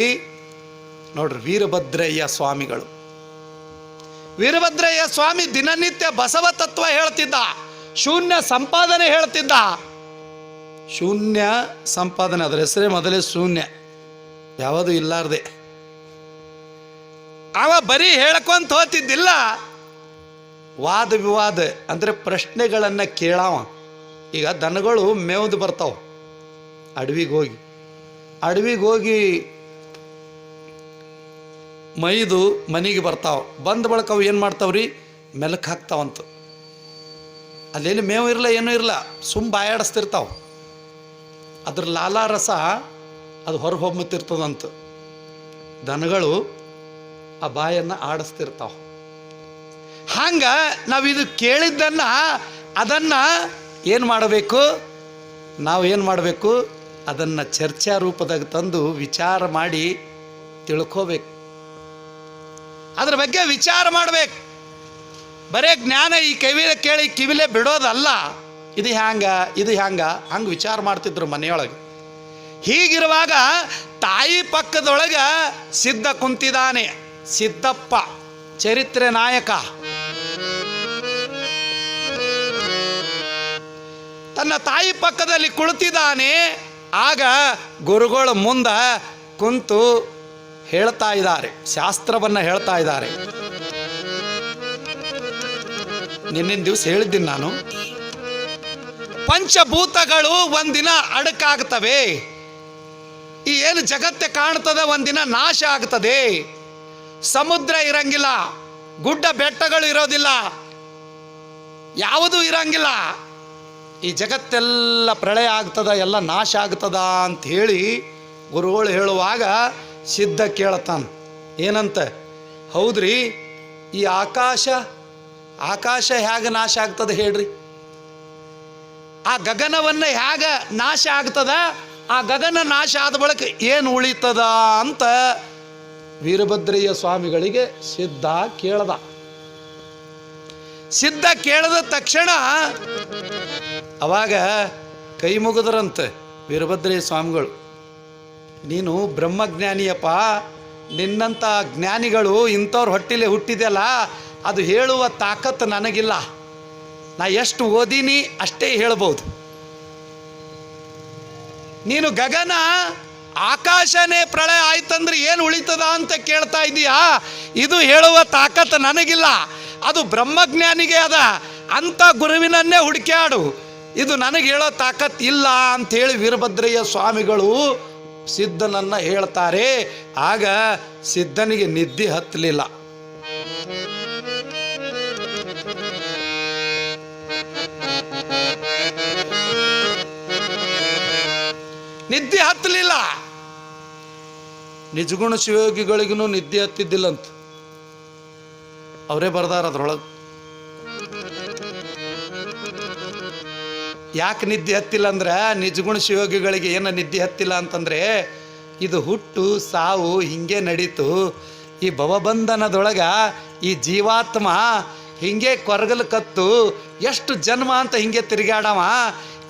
S1: ನೋಡ್ರಿ, ವೀರಭದ್ರಯ್ಯ ಸ್ವಾಮಿಗಳು. ವೀರಭದ್ರಯ್ಯ ಸ್ವಾಮಿ ದಿನನಿತ್ಯ ಬಸವ ತತ್ವ ಹೇಳ್ತಿದ್ದ, ಶೂನ್ಯ ಸಂಪಾದನೆ ಹೇಳ್ತಿದ್ದ. ಶೂನ್ಯ ಸಂಪಾದನೆ, ಅದರ ಹೆಸರೇ ಮೊದಲೇ ಶೂನ್ಯ, ಯಾವುದು ಇಲ್ಲಾರ್ದೆ. ಅವ ಬರೀ ಹೇಳ್ಕೊಂತ ಹೋಗ್ತಿದ್ದಿಲ್ಲ, ವಾದ ವಿವಾದ ಅಂದರೆ ಪ್ರಶ್ನೆಗಳನ್ನು ಕೇಳಾವ. ಈಗ ದನಗಳು ಮೇವ್ದು ಬರ್ತಾವ, ಅಡವಿಗೆ ಹೋಗಿ ಮೈದು ಮನೆಗೆ ಬರ್ತಾವ. ಬಂದ ಬಳಿಕ ಅವು ಏನು ಮಾಡ್ತಾವ್ರಿ, ಮೆಲಕ್ಕೆ ಹಾಕ್ತಾವಂತ. ಅಲ್ಲೇನು ಮೇವು ಇರಲ್ಲ, ಏನೂ ಇರಲ್ಲ, ಬಾಯಾಡಿಸ್ತಿರ್ತಾವ. ಅದ್ರ ಲಾಲಾರಸ ಅದು ಹೊರಗೆ ಹೊಮ್ಮತ್ತಿರ್ತದಂತ. ದನಗಳು ಆ ಬಾಯನ್ನು ಆಡಿಸ್ತಿರ್ತಾವ. ಹಂಗ ನಾವಿದು ಕೇಳಿದ್ದನ್ನು ಅದನ್ನು ಏನು ಮಾಡಬೇಕು, ನಾವೇನು ಮಾಡಬೇಕು, ಅದನ್ನು ಚರ್ಚಾ ರೂಪದಾಗ ತಂದು ವಿಚಾರ ಮಾಡಿ ತಿಳ್ಕೋಬೇಕು. ಅದ್ರ ಬಗ್ಗೆ ವಿಚಾರ ಮಾಡಬೇಕು. ಬರೇ ಜ್ಞಾನ ಈ ಕೇಳಿ ಕಿವಿಲೇ ಬಿಡೋದಲ್ಲ. ಇದು ಹಂಗೆ ವಿಚಾರ ಮಾಡ್ತಿದ್ರು ಮನೆಯೊಳಗೆ. ಹೀಗಿರುವಾಗ ತಾಯಿ ಪಕ್ಕದೊಳಗೆ ಸಿದ್ಧ ಕುಂತಿದ್ದಾನೆ. ಸಿದ್ದಪ್ಪ ಚರಿತ್ರೆ ನಾಯಕ. ತನ್ನ ತಾಯಿ ಪಕ್ಕದಲ್ಲಿ ಕುಳಿತಿದ್ದಾನೆ. ಆಗ ಗುರುಗಳು ಮುಂದೆ ಕುಂತು ಹೇಳ್ತಾ ಇದ್ದಾರೆ, ಶಾಸ್ತ್ರವನ್ನು ಹೇಳ್ತಾ ಇದ್ದಾರೆ. ನಿನ್ನಿನ ದಿವಸ ಹೇಳಿದ್ದೀನಿ ನಾನು, ಪಂಚಭೂತಗಳು ಒಂದಿನ ಅಡಕಾಗ್ತವೆ. ಈ ಏನು ಜಗತ್ತೆ ಕಾಣ್ತದೆ ಒಂದಿನ ನಾಶ ಆಗ್ತದೆ. ಸಮುದ್ರ ಇರಂಗಿಲ್ಲ, ಗುಡ್ಡ ಬೆಟ್ಟಗಳು ಇರೋದಿಲ್ಲ, ಯಾವುದೂ ಇರಂಗಿಲ್ಲ. ಈ ಜಗತ್ತೆಲ್ಲ ಪ್ರಳಯ ಆಗ್ತದ, ಎಲ್ಲ ನಾಶ ಆಗ್ತದ ಅಂತ ಹೇಳಿ ಗುರುಗಳು ಹೇಳುವಾಗ ಸಿದ್ಧ ಕೇಳ್ತಾನೆ. ಏನಂತ? ಹೌದ್ರಿ, ಈ ಆಕಾಶ ಹೇಗೆ ನಾಶ ಆಗ್ತದೆ ಹೇಳ್ರಿ? ಆ ಗಗನವನ್ನು ಹೇಗೆ ನಾಶ ಆಗ್ತದ? ಆ ಗಗನ ನಾಶ ಆದ ಬಳಿಕ ಏನು ಉಳಿತದ ಅಂತ ವೀರಭದ್ರಯ್ಯ ಸ್ವಾಮಿಗಳಿಗೆ ಸಿದ್ಧ ಕೇಳ್ದ. ಸಿದ್ಧ ಕೇಳಿದ ತಕ್ಷಣ ಅವಾಗ ಕೈ ಮುಗಿದ್ರಂತೆ ವೀರಭದ್ರಯ್ಯ ಸ್ವಾಮಿಗಳು. ನೀನು ಬ್ರಹ್ಮಜ್ಞಾನಿಯಪ್ಪ, ನಿನ್ನಂಥ ಜ್ಞಾನಿಗಳು ಇಂಥವ್ರ ಹೊಟ್ಟಿಲೆ ಹುಟ್ಟಿದೆಯಲ್ಲ, ಅದು ಹೇಳುವ ತಾಕತ್ತು ನನಗಿಲ್ಲ. ನಾ ಎಷ್ಟು ಓದೀನಿ ಅಷ್ಟೇ ಹೇಳ್ಬೋದು. ನೀನು ಗಗನ ಆಕಾಶನೇ ಪ್ರಳಯ ಆಯ್ತಂದ್ರೆ ಏನು ಉಳಿತದ ಅಂತ ಕೇಳ್ತಾ ಇದೀಯಾ? ಇದು ಹೇಳುವ ತಾಕತ್ತು ನನಗಿಲ್ಲ, ಅದು ಬ್ರಹ್ಮಜ್ಞಾನಿಗೆ ಅದ. ಅಂಥ ಗುರುವಿನನ್ನೇ ಹುಡುಕ್ಯಾಡು, ಇದು ನನಗೆ ಹೇಳೋ ತಾಕತ್ತು ಇಲ್ಲ ಅಂಥೇಳಿ ವೀರಭದ್ರಯ್ಯ ಸ್ವಾಮಿಗಳು ಸಿದ್ಧನನ್ನು ಹೇಳ್ತಾರೆ. ಆಗ ಸಿದ್ಧನಿಗೆ ನಿದ್ದೆ ಹತ್ತಲಿಲ್ಲ. ನಿದ್ದೆ ಹತ್ತಲಿಲ್ಲ. ನಿಜಗುಣ ಶಿವಯೋಗಿಗಳಿಗೂ ನಿದ್ದೆ ಹತ್ತಿದ್ದಿಲ್ಲಂತ, ಅವರೇ ಬರ್ದಾರ ಅದ್ರೊಳಗೆ. ಯಾಕೆ ನಿದ್ದೆ ಹತ್ತಿಲ್ಲ ಅಂದ್ರೆ, ನಿಜಗುಣ ಶಿವಯೋಗಿಗಳಿಗೆ ಏನು ನಿದ್ದೆ ಹತ್ತಿಲ್ಲ ಅಂತಂದರೆ, ಇದು ಹುಟ್ಟು ಸಾವು ಹಿಂಗೆ ನಡೀತು. ಈ ಭವಬಂಧನದೊಳಗೆ ಈ ಜೀವಾತ್ಮ ಹಿಂಗೆ ಕೊರಗಲು ಕತ್ತು ಎಷ್ಟು ಜನ್ಮ ಅಂತ ಹಿಂಗೆ ತಿರುಗಾಡವ.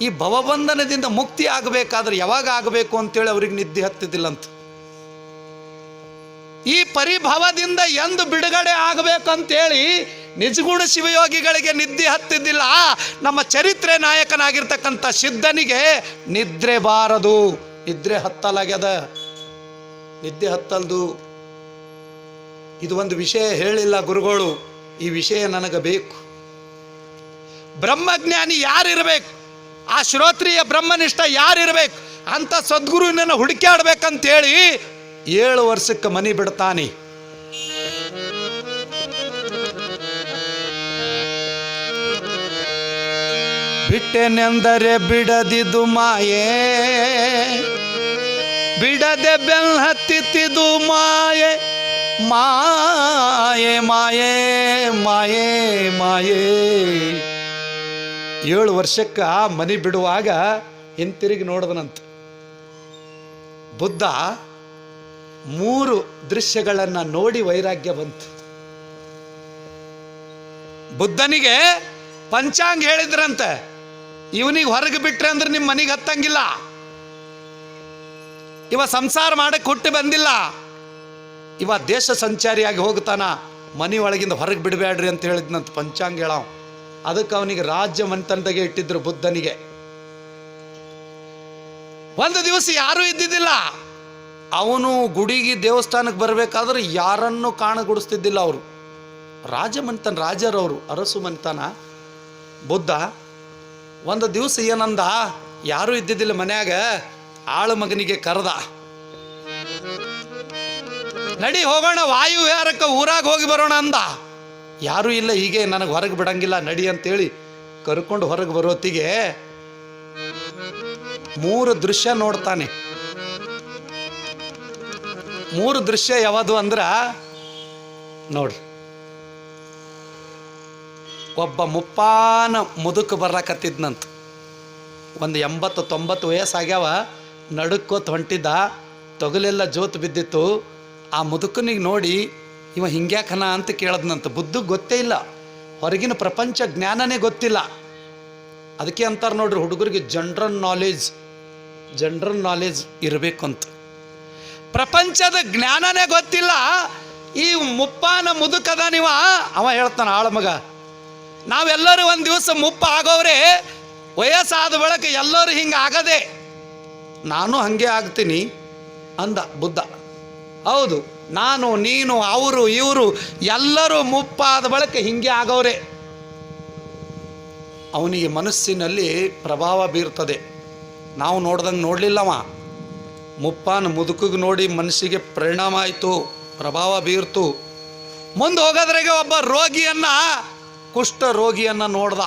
S1: ಈ ಭವಬಂಧನದಿಂದ ಮುಕ್ತಿ ಆಗಬೇಕಾದ್ರೆ ಯಾವಾಗ ಆಗಬೇಕು ಅಂತೇಳಿ ಅವ್ರಿಗೆ ನಿದ್ದೆ ಹತ್ತಿದ್ದಿಲ್ಲಂತ. ಈ ಪರಿಭವದಿಂದ ಎಂದು ಬಿಡುಗಡೆ ಆಗಬೇಕಂತೇಳಿ ನಿಜಗುಣ ಶಿವಯೋಗಿಗಳಿಗೆ ನಿದ್ದೆ ಹತ್ತಿದ್ದಿಲ್ಲ. ನಮ್ಮ ಚರಿತ್ರೆ ನಾಯಕನಾಗಿರ್ತಕ್ಕಂಥ ಸಿದ್ಧನಿಗೆ ನಿದ್ರೆ ಬಾರದು, ನಿದ್ರೆ ಹತ್ತಲಾಗ್ಯದ, ನಿದ್ದೆ ಹತ್ತಲ್ದು. ಇದು ಒಂದು ವಿಷಯ ಹೇಳಿಲ್ಲ ಗುರುಗಳು, ಈ ವಿಷಯ ನನಗೆ ಬೇಕು. ಬ್ರಹ್ಮಜ್ಞಾನಿ ಯಾರಿರಬೇಕು, ಆ ಶ್ರೋತ್ರಿಯ ಬ್ರಹ್ಮನಿಷ್ಠ ಯಾರಿರಬೇಕು ಅಂತ ಸದ್ಗುರುವಿನನ್ನು ಹುಡುಕ್ಯಾಡ್ಬೇಕಂತೇಳಿ 7 ವರ್ಷಕ್ಕೆ ಮನೆ ಬಿಡ್ತಾನೆ. ಬಿಟ್ಟೆನೆಂದರೆ ಬಿಡದಿದು ಮಾಯೆ, ಬಿಡದೆ ಬೆಲ್ ಹತ್ತಿತ್ತಿದು ಮಾಯೆ. ಮಾಯೆ ಮಾಯೆ ಮಾಯೆ ಮಾಯೆ. 7 ವರ್ಷಕ್ಕೆ ಮನೆ ಬಿಡುವಾಗ ಹಿಂತಿರುಗಿ ನೋಡಿದನಂತ ಬುದ್ಧ. 3 ದೃಶ್ಯಗಳನ್ನು ನೋಡಿ ವೈರಾಗ್ಯ ಬಂತು ಬುದ್ಧನಿಗೆ. ಪಂಚಾಂಗ ಹೇಳಿದ್ರಂತೆ, ಇವನಿಗೆ ಹೊರಗೆ ಬಿಟ್ರೆ ಅಂದ್ರೆ ನಿಮ್ಮ ಮನೆಗೆ ಹತ್ತಂಗಿಲ್ಲ, ಇವ ಸಂಸಾರ ಮಾಡಕ್ಕೆ ಹುಟ್ಟಿ ಬಂದಿಲ್ಲ, ಇವ ದೇಶ ಸಂಚಾರಿಯಾಗಿ ಹೋಗ್ತಾನ, ಮನೆ ಒಳಗಿಂದ ಹೊರಗೆ ಬಿಡಬೇಡ್ರಿ ಅಂತ ಹೇಳಿದ್ನಂತ ಪಂಚಾಂಗ ಹೇಳವ್. ಅದಕ್ಕೆ ಅವನಿಗೆ ರಾಜ್ಯ ಮಂತನದಾಗೆ ಇಟ್ಟಿದ್ರು ಬುದ್ಧನಿಗೆ. ಒಂದು ದಿವಸ ಯಾರೂ ಇದ್ದಿದ್ದಿಲ್ಲ. ಅವನು ಗುಡಿಗೆ ದೇವಸ್ಥಾನಕ್ಕೆ ಬರಬೇಕಾದ್ರೆ ಯಾರನ್ನು ಕಾಣಗೊಡಿಸ್ತಿದ್ದಿಲ್ಲ. ಅವರು ರಾಜಮಂತನ್, ರಾಜರವರು, ಅರಸು ಮಂತನ ಬುದ್ಧ. ಒಂದು ದಿವಸ ಏನಂದ, ಯಾರೂ ಇದ್ದಿದ್ದಿಲ್ಲ ಮನ್ಯಾಗ, ಆಳು ಮಗನಿಗೆ ಕರೆದ, ನಡಿ ಹೋಗೋಣ ವಾಯು ವಿಹಾರಕ್ಕೆ, ಊರಾಗ ಹೋಗಿ ಬರೋಣ ಅಂದ. ಯಾರೂ ಇಲ್ಲ, ಹೀಗೆ ನನಗೆ ಹೊರಗೆ ಬಿಡಂಗಿಲ್ಲ ನಡಿ ಅಂತೇಳಿ ಕರ್ಕೊಂಡು ಹೊರಗೆ ಬರೋತ್ತಿಗೆ 3 ದೃಶ್ಯ ನೋಡ್ತಾನೆ. 3 ದೃಶ್ಯ ಯಾವುದು ಅಂದ್ರ ನೋಡ್ರಿ, ಒಬ್ಬ ಮುಪ್ಪಾನ ಮುದುಕ ಬರಕತ್ತಿದ್ನಂತ. ಒಂದು 80-90 ವಯಸ್ಸಾಗ್ಯಾವ, ನಡುಕ್ಕೋತ್ ಹೊಂಟಿದ್ದ, ತೊಗಲೆಲ್ಲ ಜೋತು ಬಿದ್ದಿತ್ತು. ಆ ಮುದುಕನಿಗೆ ನೋಡಿ ಇವ ಹಿಂಗ್ಯಾಕನ ಅಂತ ಕೇಳದ್ನಂತ. ಬುದ್ಧಗೆ ಗೊತ್ತೇ ಇಲ್ಲ, ಹೊರಗಿನ ಪ್ರಪಂಚ ಜ್ಞಾನನೇ ಗೊತ್ತಿಲ್ಲ. ಅದಕ್ಕೆ ಅಂತಾರೆ ನೋಡ್ರಿ, ಹುಡುಗರಿಗೆ ಜನರಲ್ ನಾಲೆಜ್ ಇರಬೇಕು ಅಂತ. ಪ್ರಪಂಚದ ಜ್ಞಾನನೇ ಗೊತ್ತಿಲ್ಲ. ಈ ಮುಪ್ಪಾನ ಮುದುಕದ ನೀವ, ಅವ ಹೇಳ್ತಾನ ಆಳಮಗ, ನಾವೆಲ್ಲರೂ ಒಂದು ದಿವಸ ಮುಪ್ಪ ಆಗೋವ್ರೆ, ವಯಸ್ಸಾದ ಬಳಿಕ ಎಲ್ಲರೂ ಹಿಂಗೆ ಆಗದೆ, ನಾನು ಹಂಗೆ ಆಗ್ತೀನಿ ಅಂದ ಬುದ್ಧ. ಹೌದು, ನಾನು ನೀನು ಅವರು ಇವರು ಎಲ್ಲರೂ ಮುಪ್ಪಾದ ಬಳಿಕ ಹಿಂಗೆ ಆಗೋರೆ. ಅವನಿಗೆ ಮನಸ್ಸಿನಲ್ಲಿ ಪ್ರಭಾವ ಬೀರ್ತದೆ. ನಾವು ನೋಡ್ದಂಗೆ ನೋಡಲಿಲ್ಲವ, ಮುಪ್ಪಾನ ಮುದುಕಿಗೆ ನೋಡಿ ಮನಸ್ಸಿಗೆ ಪರಿಣಾಮ ಆಯಿತು, ಪ್ರಭಾವ ಬೀರ್ತು. ಮುಂದೆ ಹೋಗೋದ್ರಾಗೆ ಒಬ್ಬ ಕುಷ್ಠ ರೋಗಿಯನ್ನು ನೋಡ್ದ.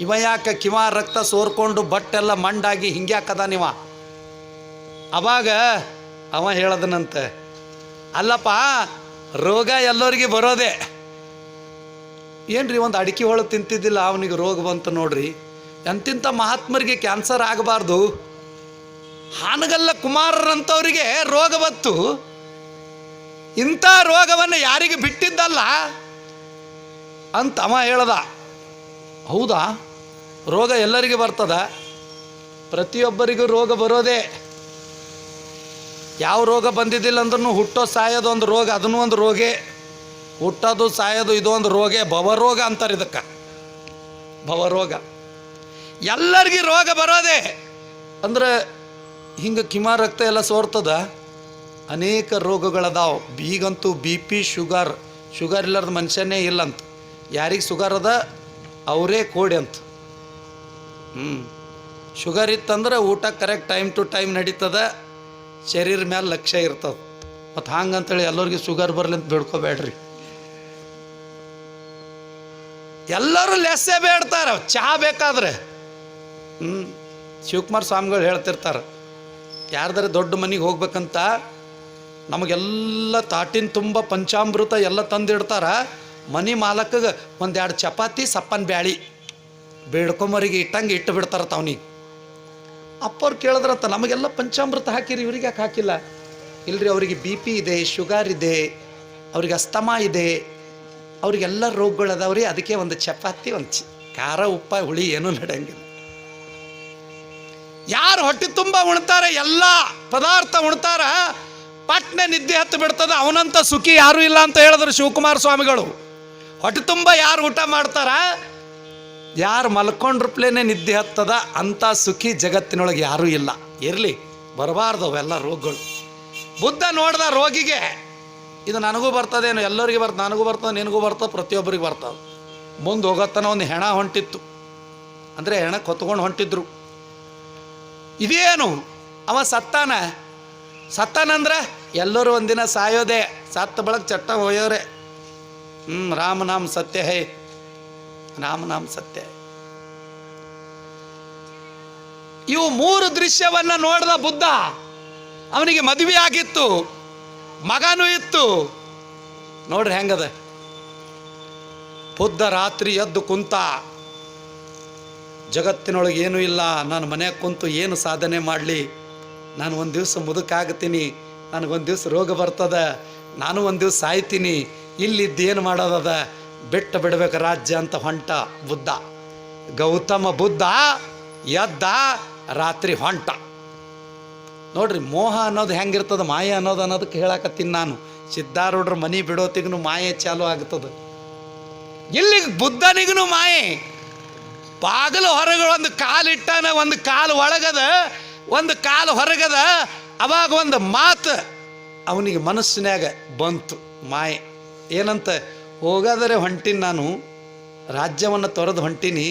S1: ಇವ ಯಾಕೆ ಕಿವ ರಕ್ತ ಸೋರ್ಕೊಂಡು ಬಟ್ಟೆಲ್ಲ ಮಂಡಾಗಿ ಹಿಂಗ್ಯಾಕದ ನೀವ? ಅವಾಗ ಅವ ಹೇಳದನಂತೆ, ಅಲ್ಲಪ್ಪ, ರೋಗ ಎಲ್ಲರಿಗೆ ಬರೋದೆ. ಏನ್ರಿ, ಒಂದು ಅಡಿಕೆ ಹೊಳು ತಿಂತಿದ್ದಿಲ್ಲ, ಅವನಿಗೆ ರೋಗ ಬಂತು ನೋಡ್ರಿ. ಎಂತಿಂಥ ಮಹಾತ್ಮರಿಗೆ ಕ್ಯಾನ್ಸರ್ ಆಗಬಾರ್ದು, ಹಾನಗಲ್ಲ ಕುಮಾರರಂಥವರಿಗೆ ರೋಗ ಬಂತು. ಇಂಥ ರೋಗವನ್ನು ಯಾರಿಗೆ ಬಿಟ್ಟಿದ್ದಲ್ಲ ಅಂತ ಅವ ಹೇಳ್ದ. ಹೌದಾ, ರೋಗ ಎಲ್ಲರಿಗೆ ಬರ್ತದ? ಪ್ರತಿಯೊಬ್ಬರಿಗೂ ರೋಗ ಬರೋದೇ. ಯಾವ ರೋಗ ಬಂದಿದ್ದಿಲ್ಲ ಅಂದ್ರೂ ಹುಟ್ಟೋ ಸಾಯೋದು ಒಂದು ರೋಗ, ಅದನ್ನೂ ಒಂದು ರೋಗೇ. ಹುಟ್ಟೋದು ಸಾಯೋದು ಇದು ಒಂದು ರೋಗೇ, ಭವರೋಗ ಅಂತಾರೆ ಇದಕ್ಕೆ. ಭವರೋಗ ಎಲ್ಲರಿಗೂ ರೋಗ ಬರೋದೇ. ಅಂದ್ರೆ ಹಿಂಗೆ ಕಿಮ ರಕ್ತ ಎಲ್ಲ ಸೋರ್ತದ, ಅನೇಕ ರೋಗಗಳದಾವ. ಈಗಂತೂ BP ಶುಗರ್ ಇಲ್ಲದ ಮನುಷ್ಯನೇ ಇಲ್ಲಂತ. ಯಾರಿಗೆ ಶುಗರ್ ಅದ ಅವರೇ ಕೋಡಿ ಅಂತ. ಶುಗರ್ ಇತ್ತಂದ್ರೆ ಊಟ ಕರೆಕ್ಟ್ ಟೈಮ್ ಟು ಟೈಮ್ ನಡೀತದ, ಶರೀರ ಮೇಲೆ ಲಕ್ಷ್ಯ ಇರ್ತದೆ. ಮತ್ತು ಹಂಗಂತೇಳಿ ಎಲ್ಲರಿಗೂ ಶುಗರ್ ಬರಲಿ ಅಂತ ಬೇಡ್ಕೋಬೇಡ್ರಿ. ಎಲ್ಲರೂ ಲೆಸ್ಸೇ ಬೇಡ್ತಾರೆ, ಚಹಾ ಬೇಕಾದ್ರೆ. ಶಿವಕುಮಾರ ಸ್ವಾಮಿಗಳು ಹೇಳ್ತಿರ್ತಾರೆ, ಯಾರ್ದಾರೆ ದೊಡ್ಡ ಮನೆಗೆ ಹೋಗ್ಬೇಕಂತ ನಮಗೆಲ್ಲ ತಾಟಿನ ತುಂಬ ಪಂಚಾಮೃತ ಎಲ್ಲ ತಂದಿಡ್ತಾರ. ಮನೆ ಮಾಲಕಗೆ 1-2 ಚಪಾತಿ ಸಪ್ಪನ್ ಬ್ಯಾಳಿ ಬೇಡ್ಕೊಂಬರಿಗೆ ಇಟ್ಟಂಗೆ ಇಟ್ಟು ಬಿಡ್ತಾರ ಅವನಿಗೆ. ಅಪ್ಪವ್ರು ಕೇಳಿದ್ರಂತ, ನಮಗೆಲ್ಲ ಪಂಚಾಮೃತ ಹಾಕಿರಿ, ಇವ್ರಿಗೆ ಯಾಕೆ ಹಾಕಿಲ್ಲ? ಇಲ್ರಿ, ಅವರಿಗೆ BP ಇದೆ, ಶುಗರ್ ಇದೆ, ಅವ್ರಿಗೆ ಅಸ್ತಮಾ ಇದೆ, ಅವ್ರಿಗೆಲ್ಲ ರೋಗಗಳದಾವ್ರಿ, ಅದಕ್ಕೆ ಒಂದು ಚಪಾತಿ, ಒಂದು ಖಾರ ಉಪ್ಪ ಹುಳಿ ಏನೂ ನಡೆಯಂಗಿಲ್ಲ. ಯಾರು ಹೊಟ್ಟೆ ತುಂಬ ಉಣ್ತಾರೆ, ಎಲ್ಲ ಪದಾರ್ಥ ಉಣ್ತಾರ, ಪಟ್ನೆ ನಿದ್ದೆ ಹತ್ತು ಬಿಡ್ತದ, ಅವನಂತ ಸುಖಿ ಯಾರೂ ಇಲ್ಲ ಅಂತ ಹೇಳಿದ್ರು ಶಿವಕುಮಾರ ಸ್ವಾಮಿಗಳು. ಹೊಟ್ಟೆ ತುಂಬ ಯಾರು ಊಟ ಮಾಡ್ತಾರ, ಯಾರು ಮಲ್ಕೊಂಡ್ರಪ್ಲೇನೆ ನಿದ್ದೆ ಹತ್ತದ, ಅಂಥ ಸುಖಿ ಜಗತ್ತಿನೊಳಗೆ ಯಾರೂ ಇಲ್ಲ. ಇರಲಿ, ಬರಬಾರ್ದು ಅವೆಲ್ಲ ರೋಗಗಳು. ಬುದ್ಧ ನೋಡ್ದ ರೋಗಿಗೆ, ಇದು ನನಗೂ ಬರ್ತದೇನು, ಎಲ್ಲರಿಗೂ ಬರ್ತದೆ, ನನಗೂ ಬರ್ತದೆ, ನಿನಗೂ ಬರ್ತದೆ, ಪ್ರತಿಯೊಬ್ಬರಿಗೆ ಬರ್ತದೆ. ಮುಂದೆ ಹೋಗತ್ತನ ಒಂದು ಹೆಣ ಹೊಂಟಿತ್ತು, ಅಂದರೆ ಹೆಣ ಕೊತ್ಕೊಂಡು ಹೊಂಟಿದ್ರು. ಇದೇನು ಅವ ಸತ್ತಾನಂದ್ರೆ ಎಲ್ಲರೂ ಒಂದಿನ ಸಾಯೋದೆ, ಸತ್ತ ಬಳಕ ಚಟ್ಟ ಹೋಯೋರೆ. ರಾಮನಾಮ ಸತ್ಯ ಹೇ, ರಾಮನಾಮ ಸತ್ಯ. ಇವು 3 ದೃಶ್ಯವನ್ನ ನೋಡ್ದ ಬುದ್ಧ. ಅವನಿಗೆ ಮದುವೆ ಆಗಿತ್ತು, ಮಗನೂ ಇತ್ತು. ನೋಡ್ರಿ ಹೆಂಗದ. ಬುದ್ಧ ರಾತ್ರಿ ಎದ್ದು ಕುಂತ, ಜಗತ್ತಿನೊಳಗೆ ಏನೂ ಇಲ್ಲ, ನಾನು ಮನೆಯಾಗ ಕುಂತು ಏನು ಸಾಧನೆ ಮಾಡಲಿ, ನಾನು ಒಂದು ದಿವಸ ಮುದುಕಾಗ್ತೀನಿ, ನನಗೊಂದು ದಿವಸ ರೋಗ ಬರ್ತದ, ನಾನು ಒಂದು ದಿವಸ ಸಾಯ್ತೀನಿ, ಇಲ್ಲಿದ್ದೇನು ಮಾಡೋದದ, ಬಿಟ್ಟು ಬಿಡ್ಬೇಕು ರಾಜ್ಯ ಅಂತ ಹೊಂಟ ಬುದ್ಧ. ಗೌತಮ ಬುದ್ಧ ಎದ್ದ, ರಾತ್ರಿ ಹೊಂಟ. ನೋಡ್ರಿ, ಮೋಹ ಅನ್ನೋದು ಹೆಂಗಿರ್ತದ, ಮಾಯೆ ಅನ್ನೋದಕ್ಕೆ ಹೇಳಕತ್ತೀನಿ ನಾನು. ಸಿದ್ಧಾರೂಢರ ಮನೆ ಬಿಡೋತಿಗೂ ಮಾಯೆ ಚಾಲು ಆಗ್ತದೆ. ಇಲ್ಲಿಗೆ ಬುದ್ಧನಿಗೂ ಮಾಯೆ. ಬಾಗಿಲು ಹೊರಗೆ ಒಂದು ಕಾಲಿಟ್ಟಾನ, ಒಂದು ಕಾಲು ಒಳಗದ, ಒಂದು ಕಾಲು ಹೊರಗದ. ಅವಾಗ ಒಂದು ಮಾತು ಅವನಿಗೆ ಮನಸ್ಸಿನಾಗ ಬಂತು, ಮಾಯೆ. ಏನಂತ? ಹೋಗಾದರೆ ಹೊಂಟೀನಿ, ನಾನು ರಾಜ್ಯವನ್ನು ತೊರೆದು ಹೊಂಟೀನಿ,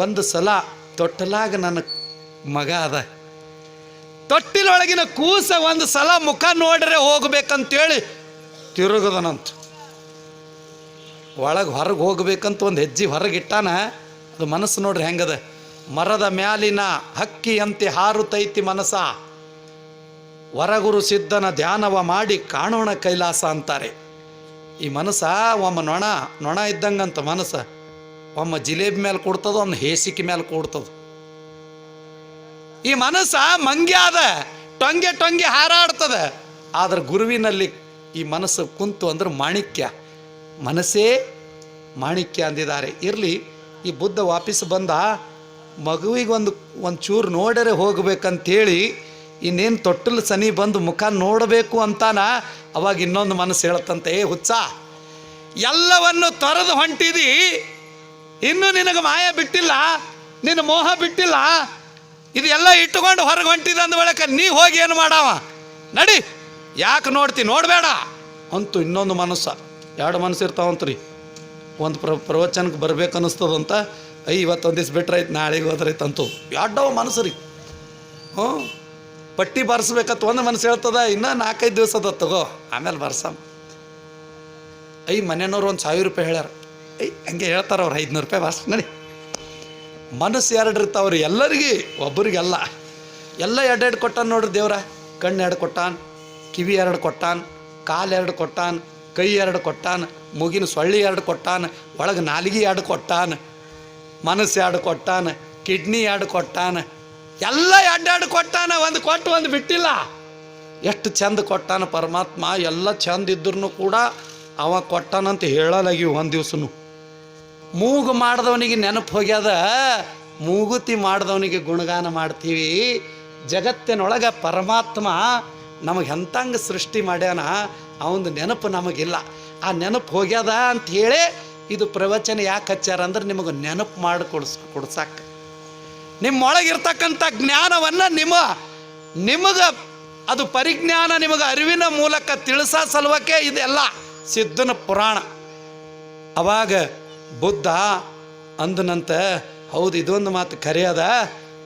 S1: ಒಂದು ಸಲ ತೊಟ್ಟಲಾಗ ನನ್ನ ಮಗ ಅದ, ತೊಟ್ಟಿಲೊಳಗಿನ ಕೂಸ ಒಂದು ಸಲ ಮುಖ ನೋಡ್ರೆ ಹೋಗ್ಬೇಕಂತೇಳಿ ತಿರುಗದನಂತ. ಒಳಗೆ ಹೊರಗೆ ಹೋಗ್ಬೇಕಂತ ಒಂದು ಹೆಜ್ಜೆ ಹೊರಗಿಟ್ಟಾನ. ಅದು ಮನಸ್ಸು ನೋಡ್ರಿ ಹೆಂಗದ. ಮರದ ಮ್ಯಾಲಿನ ಹಕ್ಕಿಯಂತೆ ಹಾರುತೈತಿ ಮನಸ, ವರಗುರು ಸಿದ್ಧನ ಧ್ಯಾನವ ಮಾಡಿ ಕಾಣೋಣ ಕೈಲಾಸ ಅಂತಾರೆ. ಈ ಮನಸ್ಸ ಒಮ್ಮ ನೊಣ ಇದ್ದಂಗಂತ ಮನಸ್ಸ. ಒಮ್ಮ ಜಿಲೇಬಿ ಮೇಲೆ ಕೊಡ್ತದ, ಒಮ್ಮ ಹೇಸಿಕೆ ಮೇಲೆ ಕೊಡ್ತದ. ಈ ಮನಸ್ಸ ಮಂಗ್ಯಾದ, ಟೊಂಗೆ ಟೊಂಗೆ ಹಾರಾಡ್ತದ. ಆದ್ರೆ ಗುರುವಿನಲ್ಲಿ ಈ ಮನಸ್ಸು ಕುಂತು ಅಂದ್ರೆ ಮಾಣಿಕ್ಯ, ಮನಸ್ಸೇ ಮಾಣಿಕ್ಯ ಅಂದಿದ್ದಾರೆ. ಇರಲಿ, ಈ ಬುದ್ಧ ವಾಪಸ್ ಬಂದ, ಮಗುವಿಗೆ ಒಂದು ಚೂರು ನೋಡರೆ ಹೋಗ್ಬೇಕಂತೇಳಿ ಇನ್ನೇನು ತೊಟ್ಟಲು ಸನಿ ಬಂದು ಮುಖ ನೋಡಬೇಕು ಅಂತಾನ. ಅವಾಗ ಇನ್ನೊಂದು ಮನಸ್ಸು ಹೇಳತ್ತಂತೆ, ಏ ಹುಚ್ಚ, ಎಲ್ಲವನ್ನು ತೊರೆದು ಹೊಂಟಿದಿ, ಇನ್ನೂ ನಿನಗೆ ಮಾಯ ಬಿಟ್ಟಿಲ್ಲ, ನಿನ್ನ ಮೋಹ ಬಿಟ್ಟಿಲ್ಲ, ಇದೆಲ್ಲ ಇಟ್ಟುಕೊಂಡು ಹೊರಗೆ ಹೊಂಟಿದ ಅಂದ ಬಳಿಕ ನೀ ಹೋಗಿ ಏನು ಮಾಡವ, ನಡಿ, ಯಾಕೆ ನೋಡ್ತಿ, ನೋಡಬೇಡ ಅಂತೂ ಇನ್ನೊಂದು ಮನಸ್ಸು. ಎರಡು ಮನಸ್ಸು ಇರ್ತಾವಂತ್ರಿ. ಒಂದು ಪ್ರವಚನಕ್ಕೆ ಬರ್ಬೇಕು ಅನ್ನಿಸ್ತದಂತ, ಇವತ್ತೊಂದು ದಿವ್ಸ ಬಿಟ್ರೈತೆ, ನಾಳೆಗೆ ಹೋದ್ರೈತೆ ಅಂತೂ ಎರಡವ ಮನಸ್ಸು ರೀ. ಹ್ಞೂ, ಪಟ್ಟಿ ಬರ್ಸ್ಬೇಕತ್ತು ಒಂದು ಮನಸ್ಸು ಹೇಳ್ತದ, ಇನ್ನೂ 4-5 ದಿವಸ ಅದ ತಗೋ, ಆಮೇಲೆ ಬರ್ಸಮ್. ಮನೆಯವ್ರು ಒಂದು 1000 ರೂಪಾಯಿ ಹೇಳ್ಯಾರ. ಹಂಗೆ ಹೇಳ್ತಾರೆ ಅವ್ರು, 500 ರೂಪಾಯಿ ಬರ್ಸ್ ನಡಿ. ಮನಸ್ಸು ಎರಡು ಇರ್ತಾವ್ರಿ ಎಲ್ಲರಿಗೆ, ಒಬ್ಬರಿಗೆಲ್ಲ. ಎಲ್ಲ ಎರಡೆರಡು ಕೊಟ್ಟಾನ ನೋಡ್ರಿ ದೇವ್ರ. ಕಣ್ಣು 2 ಕೊಟ್ಟಾನ, ಕಿವಿ 2 ಕೊಟ್ಟಾನ, ಕಾಲು 2 ಕೊಟ್ಟಾನ, ಕೈ 2 ಕೊಟ್ಟಾನ, ಮೂಗಿನ ಸೊಳ್ಳಿ 2 ಕೊಟ್ಟಾನ, ಒಳಗೆ ನಾಲಿಗೆ 2 ಕೊಟ್ಟಾನ, ಮನಸ್ಸು 2 ಕೊಟ್ಟಾನ, ಕಿಡ್ನಿ 2 ಕೊಟ್ಟಾನ, ಎಲ್ಲ 2 ಕೊಟ್ಟಾನ. ಒಂದು ಕೊಟ್ಟು ಒಂದು ಬಿಟ್ಟಿಲ್ಲ. ಎಷ್ಟು ಚಂದ ಕೊಟ್ಟಾನ ಪರಮಾತ್ಮ. ಎಲ್ಲ ಚಂದ ಇದ್ರೂ ಕೂಡ ಅವ ಕೊಟ್ಟಾನಂತ ಹೇಳಲಾಗಿ ಒಂದು ದಿವ್ಸನು. ಮೂಗು ಮಾಡಿದವನಿಗೆ ನೆನಪು ಹೋಗ್ಯದ, ಮೂಗುತಿ ಮಾಡಿದವನಿಗೆ ಗುಣಗಾನ ಮಾಡ್ತೀವಿ. ಜಗತ್ತಿನೊಳಗೆ ಪರಮಾತ್ಮ ನಮಗೆ ಎಂತಂಗೆ ಸೃಷ್ಟಿ ಮಾಡ್ಯಾನ, ಅವನದು ನೆನಪು ನಮಗಿಲ್ಲ. ಆ ನೆನಪು ಹೋಗ್ಯದ ಅಂಥೇಳಿ ಇದು ಪ್ರವಚನ ಯಾಕೆ ಹಚ್ಚಾರ ಅಂದ್ರೆ ನಿಮಗೆ ನೆನಪು ಮಾಡಿ ಕೊಡ್ಸಕ್ಕೆ, ನಿಮ್ಮೊಳಗಿರ್ತಕ್ಕಂಥ ಜ್ಞಾನವನ್ನು ನಿಮಗೆ ಅದು ಪರಿಜ್ಞಾನ ನಿಮಗೆ ಅರಿವಿನ ಮೂಲಕ ತಿಳಿಸೋ ಸಲುವಕ್ಕೆ ಇದೆಲ್ಲ ಸಿದ್ಧನ ಪುರಾಣ. ಅವಾಗ ಬುದ್ಧ ಅಂದನಂತ, ಹೌದು ಇದೊಂದು ಮಾತು ಖರೆಯದ,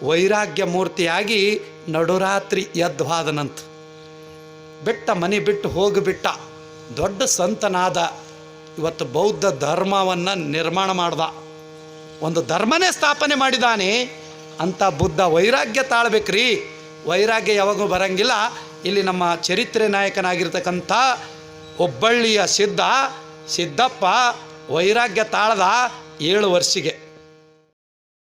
S1: ವೈರಾಗ್ಯ ಮೂರ್ತಿಯಾಗಿ ನಡುರಾತ್ರಿ ಎದ್ವಾದನಂತ. ಬಿಟ್ಟ ಮನೆ ಬಿಟ್ಟು ಹೋಗಿಬಿಟ್ಟ, ದೊಡ್ಡ ಸಂತನಾದ. ಇವತ್ತು ಬೌದ್ಧ ಧರ್ಮವನ್ನು ನಿರ್ಮಾಣ ಮಾಡ್ದ, ಒಂದು ಧರ್ಮನೇ ಸ್ಥಾಪನೆ ಮಾಡಿದಾನೆ. ಅಂತ ಬುದ್ಧ ವೈರಾಗ್ಯ ತಾಳ್ಬೇಕ್ರಿ. ವೈರಾಗ್ಯ ಯಾವಾಗೂ ಬರಂಗಿಲ್ಲ. ಇಲ್ಲಿ ನಮ್ಮ ಚರಿತ್ರೆ ನಾಯಕನಾಗಿರ್ತಕ್ಕಂಥ ಹುಬ್ಬಳ್ಳಿಯ ಸಿದ್ದಪ್ಪ ವೈರಾಗ್ಯ ತಾಳ್ದ 7 ವರ್ಷಿಗೆ.